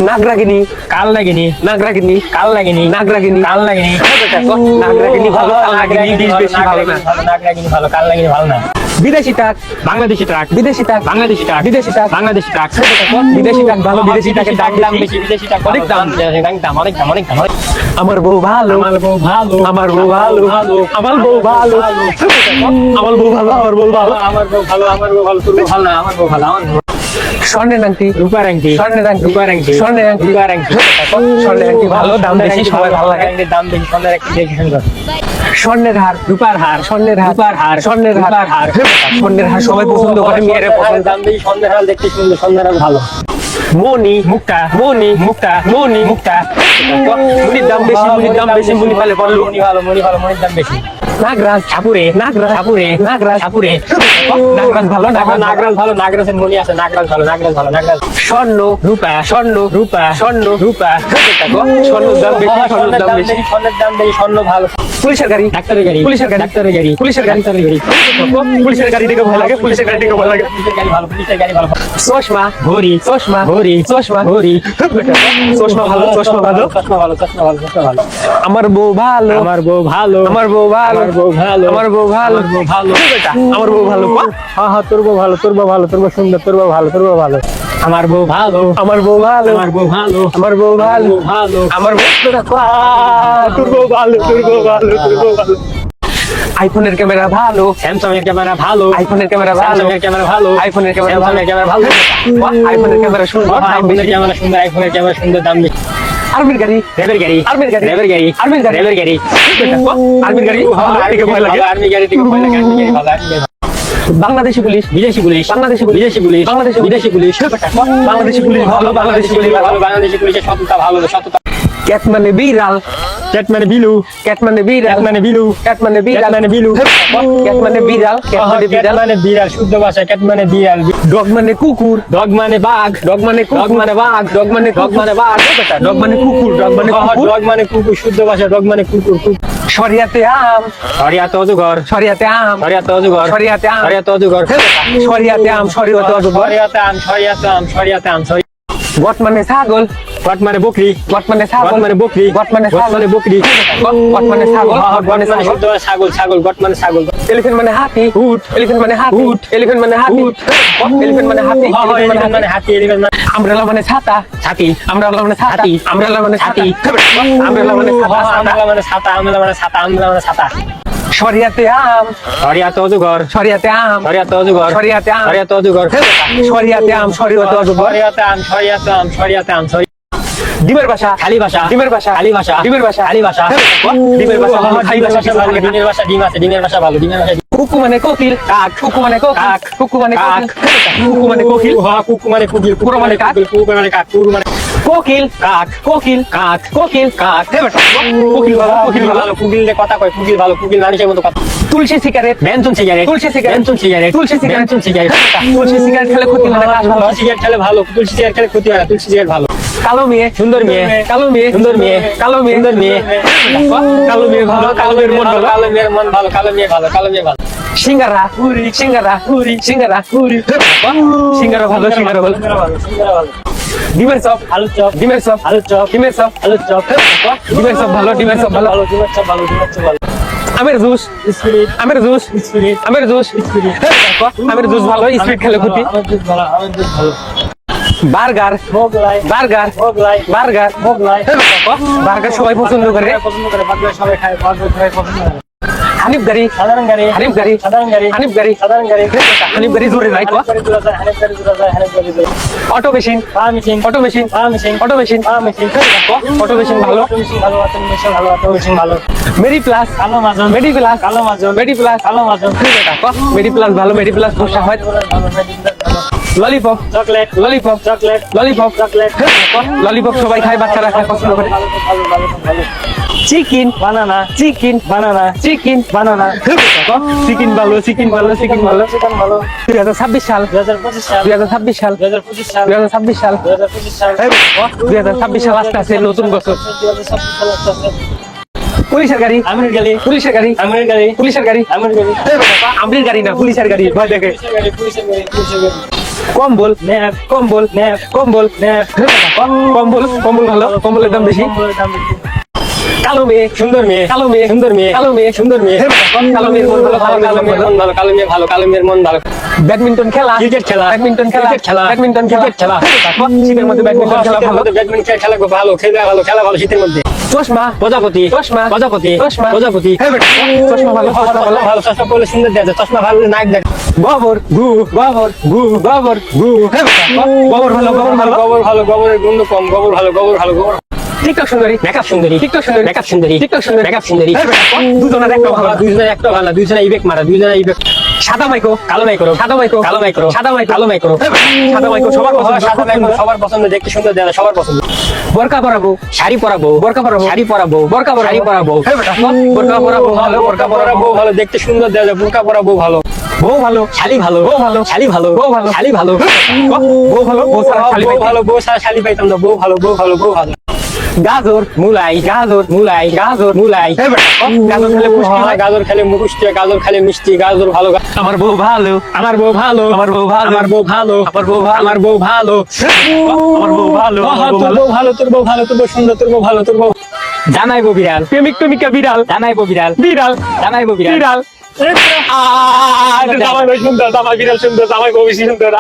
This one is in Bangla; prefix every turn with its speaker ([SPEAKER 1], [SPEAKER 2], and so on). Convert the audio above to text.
[SPEAKER 1] নাগরাগিনী,
[SPEAKER 2] কাল লাগিনি,
[SPEAKER 1] নাগরাগিনী,
[SPEAKER 2] কাল লাগিনি,
[SPEAKER 1] নাগরাগিনী,
[SPEAKER 2] কাল লাগিনি,
[SPEAKER 1] নাগরাগিনী ভালো, নাগরাগিনী ডিশ বেশি ভালো না।
[SPEAKER 2] নাগরাগিনি ভালো, কাল লাগিনি ভালো না।
[SPEAKER 1] বিদেশি টাক,
[SPEAKER 2] বাংলাদেশি ট্রাক,
[SPEAKER 1] বিদেশি টাক,
[SPEAKER 2] বাংলাদেশি ট্রাক,
[SPEAKER 1] বিদেশি টাক,
[SPEAKER 2] বাংলাদেশি ট্রাক,
[SPEAKER 1] বিদেশি টাক ভালো, বিদেশি টাকের দাম
[SPEAKER 2] দাম
[SPEAKER 1] বেশি।
[SPEAKER 2] বেশি, বিদেশি টাক
[SPEAKER 1] অনেক দাম।
[SPEAKER 2] অনেক দাম, অনেক দাম, অনেক দাম, অনেক দাম।
[SPEAKER 1] আমার বউ ভালো,
[SPEAKER 2] আমার বউ ভালো,
[SPEAKER 1] আমার বউ ভালো, আমার বউ ভালো, আমার বউ ভালো, আমার বউ ভালো।
[SPEAKER 2] আমার বউ ভালো, আমার বউ ভালো, তোর বউ ভালো না, আমার বউ ভালো, আমার বউ।
[SPEAKER 1] স্বর্ণের আংটি,
[SPEAKER 2] রূপার আংটি,
[SPEAKER 1] স্বর্ণের আংটি,
[SPEAKER 2] রূপার আংটি,
[SPEAKER 1] স্বর্ণের আংটি,
[SPEAKER 2] রূপার আংটি,
[SPEAKER 1] স্বর্ণের আংটি ভালো, দাম বেশি, সবাই ভালো লাগে।
[SPEAKER 2] দাম বেশি, স্বর্ণের আংটি বেশি সুন্দর।
[SPEAKER 1] স্বর্ণের হার,
[SPEAKER 2] রূপার হার,
[SPEAKER 1] স্বর্ণের হার,
[SPEAKER 2] রূপার হার,
[SPEAKER 1] স্বর্ণের হার,
[SPEAKER 2] রূপার হার,
[SPEAKER 1] স্বর্ণের হার সবাই পছন্দ করে, মেয়েরা পছন্দ।
[SPEAKER 2] দাম বেশি, স্বর্ণের হার দেখতে সুন্দর, স্বর্ণের হার ভালো।
[SPEAKER 1] মনি,
[SPEAKER 2] মুক্তা,
[SPEAKER 1] মনি,
[SPEAKER 2] মুক্তা,
[SPEAKER 1] মনি,
[SPEAKER 2] মুক্তা,
[SPEAKER 1] মুনির দাম বেশি, মুনির দাম বেশি, মুনি পালে বললো।
[SPEAKER 2] মনি ভালো, মনি ভালো, মনির দাম বেশি।
[SPEAKER 1] নাগরাজ,
[SPEAKER 2] ঠাকুরে,
[SPEAKER 1] নাগরাজ,
[SPEAKER 2] ঠাকুরে,
[SPEAKER 1] নাগরাজ,
[SPEAKER 2] ঠাকুরে,
[SPEAKER 1] নাগরাজ ভালো, নাগরাজ ভালো।
[SPEAKER 2] নাগরাজ ভালো, নাগরাজের মনি আছে, নাগরাজ ভালো, নাগরাজ ভালো, নাগরাজ।
[SPEAKER 1] স্বর্ণ,
[SPEAKER 2] রূপা,
[SPEAKER 1] স্বর্ণ,
[SPEAKER 2] রূপা,
[SPEAKER 1] স্বর্ণ,
[SPEAKER 2] রূপা,
[SPEAKER 1] স্বর্ণের দাম বেশি, স্বর্ণের দাম বেশি।
[SPEAKER 2] স্বর্ণের দাম বেশি, স্বর্ণ ভালো।
[SPEAKER 1] পুলিশের গাড়ি,
[SPEAKER 2] ডাক্তারের গাড়ি,
[SPEAKER 1] পুলিশের গাড়ি,
[SPEAKER 2] ডাক্তারের গাড়ি,
[SPEAKER 1] পুলিশের গাড়ি,
[SPEAKER 2] ডাক্তারের গাড়ি,
[SPEAKER 1] পুলিশের গাড়ি থেকে ভয় লাগে, পুলিশের গাড়ি থেকে ভয় লাগে।
[SPEAKER 2] পুলিশের গাড়ি ভালো, পুলিশের গাড়ি ভালো।
[SPEAKER 1] চশমা,
[SPEAKER 2] ঘড়ি,
[SPEAKER 1] চশমা,
[SPEAKER 2] ঘড়ি,
[SPEAKER 1] চশমা,
[SPEAKER 2] ঘড়ি,
[SPEAKER 1] চশমা ভালো, চশমা ভালো।
[SPEAKER 2] চশমা ভালো, চশমা ভালো, চশমা ভালো।
[SPEAKER 1] আমার বউ ভালো,
[SPEAKER 2] আমার বউ ভালো,
[SPEAKER 1] আমার বউ ভালো,
[SPEAKER 2] আমার বউ ভালো,
[SPEAKER 1] আমার বউ ভালো,
[SPEAKER 2] আমার বউ ভালো।
[SPEAKER 1] আমার বউ ভালো।
[SPEAKER 2] হ্যাঁ হ্যাঁ, তোর বউ ভালো, তোর বউ ভালো, তোর বউ সুন্দর, তোর বউ ভালো, তোর বউ ভালো। আমার বউ ভালো,
[SPEAKER 1] আমার বউ ভালো,
[SPEAKER 2] আমার বউ ভালো,
[SPEAKER 1] আমার বউ ভালো,
[SPEAKER 2] ভালো।
[SPEAKER 1] আমার বউ তোর বউ ভালো, তোর বউ ভালো, তোর বউ ভালো। আইফোনের ক্যামেরা ভালো,
[SPEAKER 2] স্যামসাং এর ক্যামেরা ভালো,
[SPEAKER 1] আইফোনের ক্যামেরা ভালো,
[SPEAKER 2] স্যামসাং এর ক্যামেরা ভালো,
[SPEAKER 1] আইফোনের ক্যামেরা ভালো,
[SPEAKER 2] স্যামসাং এর ক্যামেরা ভালো।
[SPEAKER 1] আইফোনের ক্যামেরা সুন্দর, দাম
[SPEAKER 2] আইফোনের
[SPEAKER 1] বেশি।
[SPEAKER 2] ক্যামেরা সুন্দর, আইফোনের ক্যামেরা সুন্দর, দাম বেশি।
[SPEAKER 1] আর্মির গাড়ি,
[SPEAKER 2] রেবের গাড়ি,
[SPEAKER 1] আর্মির গাড়ি,
[SPEAKER 2] রেবের গাড়ি,
[SPEAKER 1] আর্মির গাড়ি,
[SPEAKER 2] রেবের গাড়ি।
[SPEAKER 1] আর্মির গাড়ি ভালো, থেকে ভয় লাগে।
[SPEAKER 2] আর্মি গাড়ি থেকে ভয় লাগে, আর্মি গাড়ি ভালো, আর্মি গাড়ি ভালো।
[SPEAKER 1] বাংলাদেশি পুলিশ,
[SPEAKER 2] বিদেশি পুলিশ,
[SPEAKER 1] বাংলাদেশি পুলিশ,
[SPEAKER 2] বিদেশি পুলিশ,
[SPEAKER 1] বাংলাদেশি
[SPEAKER 2] বিদেশি পুলিশ,
[SPEAKER 1] বাংলাদেশি পুলিশ ভালো, বাংলাদেশি পুলিশ ভালো।
[SPEAKER 2] বাংলাদেশি পুলিশের সততা ভালো, সততা।
[SPEAKER 1] ক্যাট মানে বিড়াল,
[SPEAKER 2] ক্যাট মানে বিলু,
[SPEAKER 1] ক্যাট মানে বিড়াল,
[SPEAKER 2] ক্যাট মানে বিলু,
[SPEAKER 1] ক্যাট মানে
[SPEAKER 2] ক্যাট
[SPEAKER 1] বিড়াল,
[SPEAKER 2] মানে বিলু,
[SPEAKER 1] ক্যাট মানে বিড়াল, ক্যাট মানে
[SPEAKER 2] ক্যাট
[SPEAKER 1] বিড়াল।
[SPEAKER 2] মানে বিড়াল, শুদ্ধ ভাষায় ক্যাট মানে বিড়াল।
[SPEAKER 1] ডগ মানে কুকুর,
[SPEAKER 2] ডগ মানে বাঘ,
[SPEAKER 1] ডগ মানে
[SPEAKER 2] ডগ
[SPEAKER 1] কুকুর,
[SPEAKER 2] মানে বাঘ,
[SPEAKER 1] ডগ মানে
[SPEAKER 2] ডগ মানে বাঘ,
[SPEAKER 1] ডগ মানে কুকুর, ডগ মানে কুকুর।
[SPEAKER 2] ডগ মানে কুকুর, শুদ্ধ ভাষায় ডগ মানে কুকুর।
[SPEAKER 1] শরিয়াতে আম,
[SPEAKER 2] শরিয়াতে অজগর,
[SPEAKER 1] শরিয়াতে আম,
[SPEAKER 2] শরিয়াতে অজগর,
[SPEAKER 1] শরিয়াতে আম,
[SPEAKER 2] শরিয়াতে অজগর,
[SPEAKER 1] শরিয়াতে আম, শরিয়াতে অজগর।
[SPEAKER 2] শরিয়াতে আম, শরিয়াতে আম, শরিয়াতে আম।
[SPEAKER 1] গট মানে ছাগল,
[SPEAKER 2] গট মানে বকরি,
[SPEAKER 1] গট মানে
[SPEAKER 2] গট
[SPEAKER 1] ছাগল,
[SPEAKER 2] মানে বকরি,
[SPEAKER 1] গট মানে
[SPEAKER 2] গট
[SPEAKER 1] ছাগল,
[SPEAKER 2] মানে বকরি,
[SPEAKER 1] গট মানে ছাগল,
[SPEAKER 2] গট
[SPEAKER 1] গট মানে
[SPEAKER 2] মানে
[SPEAKER 1] ছাগল।
[SPEAKER 2] শুদ্ধ ভাষায় ছাগল, ছাগল, গট মানে ছাগল।
[SPEAKER 1] এলিফ্যান্ট মানে হাতি,
[SPEAKER 2] উট,
[SPEAKER 1] এলিফ্যান্ট মানে হাতি,
[SPEAKER 2] উট,
[SPEAKER 1] এলিফ্যান্ট মানে হাতি,
[SPEAKER 2] উট,
[SPEAKER 1] এলিফ্যান্ট মানে হাতি,
[SPEAKER 2] এলিফ্যান্ট মানে হাতি, এলিফ্যান্ট মানে
[SPEAKER 1] আমব্রেলা মানে ছাতা,
[SPEAKER 2] ছাতি,
[SPEAKER 1] আমব্রেলা মানে ছাতা,
[SPEAKER 2] হাতি,
[SPEAKER 1] আমব্রেলা মানে ছাতি,
[SPEAKER 2] হাতি,
[SPEAKER 1] আমব্রেলা মানে ছাতা,
[SPEAKER 2] আমলা মানে ছাতা, আমলা মানে ছাতা, আমলা মানে ছাতা।
[SPEAKER 1] শরিয়াতে আম,
[SPEAKER 2] শরিয়াতে অজগর,
[SPEAKER 1] শরিয়াতে আম,
[SPEAKER 2] শরিয়াতে অজগর,
[SPEAKER 1] শরিয়াতে আম,
[SPEAKER 2] শরিয়াতে অজগর,
[SPEAKER 1] শরিয়াতে আম, শরিয়াতে অজগর।
[SPEAKER 2] শরিয়াতে আম, শরিয়াতে আম, শরিয়াতে আম।
[SPEAKER 1] ডিমের বাসা,
[SPEAKER 2] খালি ভাষা,
[SPEAKER 1] ডিমের বাসা,
[SPEAKER 2] খালি ভাষা,
[SPEAKER 1] ডিমের বাসা,
[SPEAKER 2] খালি ভাষা,
[SPEAKER 1] ডিমের বাসা ভালো, খালি
[SPEAKER 2] ডিমের
[SPEAKER 1] ভাষা
[SPEAKER 2] ভাষা
[SPEAKER 1] কিছু
[SPEAKER 2] ভালো,
[SPEAKER 1] থাকে না।
[SPEAKER 2] ডিমের ভাষা ডিম আছে, ডিমের ভাষা ভালো, ডিমের ভাষা।
[SPEAKER 1] কুকু মানে কোকিল,
[SPEAKER 2] কাক,
[SPEAKER 1] কুকু মানে কোকিল,
[SPEAKER 2] কাক,
[SPEAKER 1] কুকু মানে
[SPEAKER 2] কাক,
[SPEAKER 1] কোকিল, কুকু মানে কোকিল,
[SPEAKER 2] কুকু মানে কুকিল,
[SPEAKER 1] কুকুর মানে কাক,
[SPEAKER 2] কুকুর মানে কাক, কুকুর মানে
[SPEAKER 1] কোকিল,
[SPEAKER 2] কাক,
[SPEAKER 1] কোকিল,
[SPEAKER 2] কাক,
[SPEAKER 1] কোকিল,
[SPEAKER 2] কাক।
[SPEAKER 1] কোকিল ভালো, কোকিল ভালো।
[SPEAKER 2] কুকিল কথা কয়, কুকিল ভালো, কুকিল মানুষের মতো কথা।
[SPEAKER 1] তুলসী সিগারেট,
[SPEAKER 2] বেনসন সিগারেট,
[SPEAKER 1] তুলসী সিগারেট,
[SPEAKER 2] বেনসন সিগারেট,
[SPEAKER 1] তুলসী সিগারেট,
[SPEAKER 2] বেনসন সিগারেট।
[SPEAKER 1] তুলসী সিগারেট খেলে ক্ষতি হয় না, কাজ ভালো।
[SPEAKER 2] তুলসী সিগারেট খেলে ভালো, তুলসী সিগারেট খেলে ক্ষতি হয় না, তুলসী সিগারেট ভালো।
[SPEAKER 1] কালো মেয়ে,
[SPEAKER 2] সুন্দর মেয়ে,
[SPEAKER 1] কালো মেয়ে,
[SPEAKER 2] সুন্দর মেয়ে,
[SPEAKER 1] কালো মেয়ে,
[SPEAKER 2] সুন্দর মেয়ে।
[SPEAKER 1] কালো মেয়ে ভালো, কালো মেয়ের মন ভালো।
[SPEAKER 2] কালো মেয়ের মন ভালো, কালো মেয়ে ভালো, কালো মেয়ে ভালো।
[SPEAKER 1] সিঙ্গারা, সিঙ্গারা, সিঙ্গারা, সিঙ্গারা ভালো, সিঙ্গারা ভালো। ডিমের চপ,
[SPEAKER 2] আলুর চপ,
[SPEAKER 1] ডিমের চপ,
[SPEAKER 2] আলুর চপ,
[SPEAKER 1] ডিমের চপ,
[SPEAKER 2] আলুর চপ,
[SPEAKER 1] ডিমের চপ ভালো, ডিমের চপ ভালো।
[SPEAKER 2] ডিমের চপ ভালো, ডিমের চপ ভালো।
[SPEAKER 1] আমের জুস,
[SPEAKER 2] স্পিরিট,
[SPEAKER 1] আমের জুস,
[SPEAKER 2] স্পিরিট,
[SPEAKER 1] আমের জুস, আমের জুস ভালো, স্পিড খেলে ক্ষতি।
[SPEAKER 2] আমার দুধ ভালো, আমার দুধ ভালো।
[SPEAKER 1] Burger,
[SPEAKER 2] Mughlai,
[SPEAKER 1] burger,
[SPEAKER 2] Mughlai,
[SPEAKER 1] burger,
[SPEAKER 2] Mughlai.
[SPEAKER 1] Burger সবাই পছন্দ করে।
[SPEAKER 2] পছন্দ করে, বার্গার সবাই খায়, বার্গার সবাই পছন্দ করে।
[SPEAKER 1] হানিফ গাড়ি,
[SPEAKER 2] সাধারণ গাড়ি,
[SPEAKER 1] হানিফ গাড়ি,
[SPEAKER 2] সাধারণ গাড়ি,
[SPEAKER 1] হানিফ গাড়ি,
[SPEAKER 2] সাধারণ গাড়ি।
[SPEAKER 1] হানিফ গাড়ি জোরে নাই তো।
[SPEAKER 2] হানিফ গাড়ি জোড়া যায়, হানিফ গাড়ি জোড়া যায়, হানিফ গাড়ি জোড়া যায়।
[SPEAKER 1] অটো মেশিন,
[SPEAKER 2] পা মেশিন,
[SPEAKER 1] অটো মেশিন,
[SPEAKER 2] পা মেশিন,
[SPEAKER 1] অটো মেশিন,
[SPEAKER 2] পা মেশিন,
[SPEAKER 1] অটো মেশিন ভালো।
[SPEAKER 2] অটো মেশিন ভালো, অটো মেশিন ভালো, অটো মেশিন ভালো।
[SPEAKER 1] মেডি প্লাস,
[SPEAKER 2] কালো মাজন,
[SPEAKER 1] মেডি প্লাস,
[SPEAKER 2] কালো মাজন,
[SPEAKER 1] মেডি প্লাস,
[SPEAKER 2] কালো মাজন।
[SPEAKER 1] মেডি প্লাস ভালো, মেডি প্লাস বসা হয়। Lollipop,
[SPEAKER 2] chocolate,
[SPEAKER 1] lollipop,
[SPEAKER 2] chocolate,
[SPEAKER 1] lollipop,
[SPEAKER 2] chocolate.
[SPEAKER 1] Lollipop সবাই খায়, বাচ্চারা খায়, পছন্দ করে।
[SPEAKER 2] ভালো, ভালো, ভালো, ভালো।
[SPEAKER 1] চিকেন,
[SPEAKER 2] বানানা,
[SPEAKER 1] চিকেন,
[SPEAKER 2] বানানা,
[SPEAKER 1] চিকেন,
[SPEAKER 2] বানানা।
[SPEAKER 1] চিকেন ভালো, চিকেন ভালো, চিকেন ভালো।
[SPEAKER 2] চিকেন ভালো।
[SPEAKER 1] 2026 সাল,
[SPEAKER 2] 2025 সাল,
[SPEAKER 1] 2026 সাল,
[SPEAKER 2] 2025 সাল,
[SPEAKER 1] 2026 সাল,
[SPEAKER 2] 2025 সাল,
[SPEAKER 1] 2026 সাল আসতে আছে, নতুন বছর।
[SPEAKER 2] 2026 সাল আসতেছে।
[SPEAKER 1] পুলিশের গাড়ি,
[SPEAKER 2] আমির গাড়ি,
[SPEAKER 1] পুলিশের গাড়ি,
[SPEAKER 2] আমির গাড়ি,
[SPEAKER 1] পুলিশের গাড়ি,
[SPEAKER 2] আমির গাড়ি,
[SPEAKER 1] আমরির গাড়ি না, পুলিশের গাড়ি, ভয় দেখে।
[SPEAKER 2] পুলিশের গাড়ি, পুলিশের গাড়ি, পুলিশের গাড়ি।
[SPEAKER 1] কম্বল
[SPEAKER 2] ন্যাপ
[SPEAKER 1] কম্বল
[SPEAKER 2] ন্যাপ
[SPEAKER 1] কম্বল
[SPEAKER 2] ন্যাপ
[SPEAKER 1] কম্বল কম্বল ভালো কম্বলের দাম বেশি কালো মেয়ে
[SPEAKER 2] সুন্দর মেয়ে
[SPEAKER 1] কালো মেয়ে
[SPEAKER 2] সুন্দর মেয়ে
[SPEAKER 1] কালো মেয়ে
[SPEAKER 2] সুন্দর মেয়ে
[SPEAKER 1] কালো মেয়ের মন ভালো
[SPEAKER 2] কালো মেয়ের মন ভালো কালো মেয়ে ভালো কালো মেয়ের মন ভালো
[SPEAKER 1] ব্যাডমিন্টন খেলা
[SPEAKER 2] ক্রিকেট খেলা
[SPEAKER 1] ব্যাডমিন্টন খেলা
[SPEAKER 2] ক্রিকেট খেলা
[SPEAKER 1] ব্যাডমিন্টন খেলা
[SPEAKER 2] ক্রিকেট খেলা
[SPEAKER 1] শীতের মধ্যে ব্যাডমিন্টন খেলা ভালো
[SPEAKER 2] ব্যাডমিন্টন খেলা খুব ভালো খেলা ভালো শীতের মধ্যে
[SPEAKER 1] চশমা
[SPEAKER 2] প্রজাপতি
[SPEAKER 1] চশমা
[SPEAKER 2] প্রজাপতি
[SPEAKER 1] চশমা
[SPEAKER 2] প্রজাপতি
[SPEAKER 1] চশমা ভালো চশমা ভালো
[SPEAKER 2] ভালো চশমা পরলে সুন্দর দেখা যায় চশমা ভালো নাক দেখ
[SPEAKER 1] গোবর
[SPEAKER 2] গু
[SPEAKER 1] গোবর
[SPEAKER 2] গু
[SPEAKER 1] গোবর
[SPEAKER 2] গু
[SPEAKER 1] গোবর ভালো গোবর ভালো
[SPEAKER 2] গোবর ভালো গোবরের গন্ধ কম গোবর ভালো গোবর
[SPEAKER 1] টিকটক সুন্দরী
[SPEAKER 2] মেকআপ সুন্দরী
[SPEAKER 1] টিকটক সুন্দরী
[SPEAKER 2] মেকআপ সুন্দরী
[SPEAKER 1] টিকটক সুন্দরী
[SPEAKER 2] মেকআপ সুন্দরী
[SPEAKER 1] দুজনের একটা ভালো
[SPEAKER 2] দুজনের একটা ভালো দুজনে ইবেক মারা দুজনে ইবেক
[SPEAKER 1] সাদা মাইকো
[SPEAKER 2] কালো নাই করো
[SPEAKER 1] সাদা মাইকো
[SPEAKER 2] কালো নাই করো
[SPEAKER 1] সাদা মাইকো
[SPEAKER 2] কালো নাই করো
[SPEAKER 1] সাদা মাইকো সবার পছন্দ
[SPEAKER 2] সাদা মাইকো সবার পছন্দ দেখতে সুন্দর দেখা সবার পছন্দ
[SPEAKER 1] বোরকা পরাবো
[SPEAKER 2] শাড়ি পরাবো
[SPEAKER 1] বোরকা পরাবো
[SPEAKER 2] শাড়ি পরাবো
[SPEAKER 1] বোরকা পরাবো
[SPEAKER 2] শাড়ি পরাবো
[SPEAKER 1] বোরকা পরাবো ভালো
[SPEAKER 2] বোরকা পরাবো ভালো দেখতে সুন্দর দেখা যায় বোরকা পরাবো ভালো
[SPEAKER 1] বউ ভালো
[SPEAKER 2] শালি ভালো
[SPEAKER 1] বউ ভালো
[SPEAKER 2] শালি ভালো
[SPEAKER 1] বউ ভালো
[SPEAKER 2] শালি ভালো
[SPEAKER 1] বউ ভালো বউ ছাড়া খালি
[SPEAKER 2] বউ ভালো বউ ছাড়া শালি পাইতাম না বউ ভালো বউ ভালো বউ ভালো
[SPEAKER 1] গাজর
[SPEAKER 2] মুলাই
[SPEAKER 1] গাজর
[SPEAKER 2] মুলাই
[SPEAKER 1] গাজর
[SPEAKER 2] মুলাই
[SPEAKER 1] গাজর খেলে পুষ্টি হয়
[SPEAKER 2] গাজর খেলে মুখুষ্টি গাজর খেলে মিষ্টি গাজর ভালো
[SPEAKER 1] আমার বউ ভালো
[SPEAKER 2] আমার বউ ভালো
[SPEAKER 1] আমার বউ ভালো
[SPEAKER 2] আমার বউ ভালো
[SPEAKER 1] আমার বউ ভালো
[SPEAKER 2] আমার বউ ভালো
[SPEAKER 1] আমার বউ ভালো আমার বউ
[SPEAKER 2] তোর
[SPEAKER 1] ভালো
[SPEAKER 2] বউ ভালো তোর বউ ভালো তোর বউ সুন্দর তোর বউ ভালো তোর বউ জানাইবো বিড়াল
[SPEAKER 1] প্রেমিক প্রেমিকা বিড়াল
[SPEAKER 2] জানাইবো বিড়াল
[SPEAKER 1] বিড়াল
[SPEAKER 2] জানাইবো বিড়াল
[SPEAKER 1] বিড়াল জামাই ভাই সুন্দর জামাই বিড়াল সুন্দর জামাই বউ বেশি সুন্দর